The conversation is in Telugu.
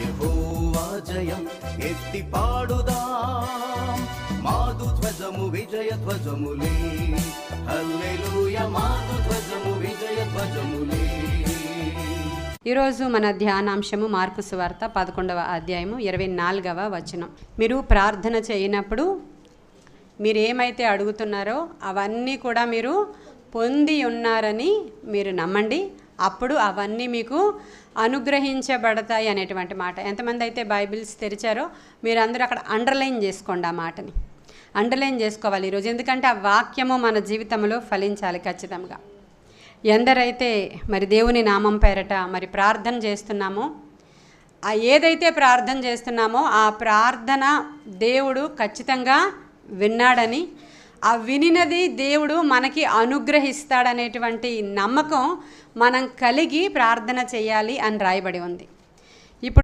యెహోవా జయం ఎత్తి పాడుదాం, మాదు ధ్వజము విజయ ధ్వజములే, హల్లెలూయా మాదు ధ్వజము విజయ ధ్వజములే. ఈరోజు మన ధ్యానాంశము మార్కు సువార్త 11వ అధ్యాయము 24వ వచనం. మీరు ప్రార్థన చేయనప్పుడు మీరు ఏమైతే అడుగుతున్నారో అవన్నీ కూడా మీరు పొంది ఉన్నారని మీరు నమ్మండి, అప్పుడు అవన్నీ మీకు అనుగ్రహించబడతాయి అనేటువంటి మాట. ఎంతమంది అయితే బైబిల్స్ తెరిచారో మీరందరూ అక్కడ అండర్లైన్ చేసుకోండి, ఆ మాటని అండర్లైన్ చేసుకోవాలి ఈరోజు. ఎందుకంటే ఆ వాక్యము మన జీవితంలో ఫలించాలి ఖచ్చితంగా. ఎందరైతే మరి దేవుని నామం పేరట మరి ప్రార్థన చేస్తున్నామో, ఏదైతే ప్రార్థన చేస్తున్నామో ఆ ప్రార్థన దేవుడు ఖచ్చితంగా విన్నాడని, ఆ వినినది దేవుడు మనకి అనుగ్రహిస్తాడనేటువంటి నమ్మకం మనం కలిగి ప్రార్థన చేయాలి అని రాయబడి ఉంది.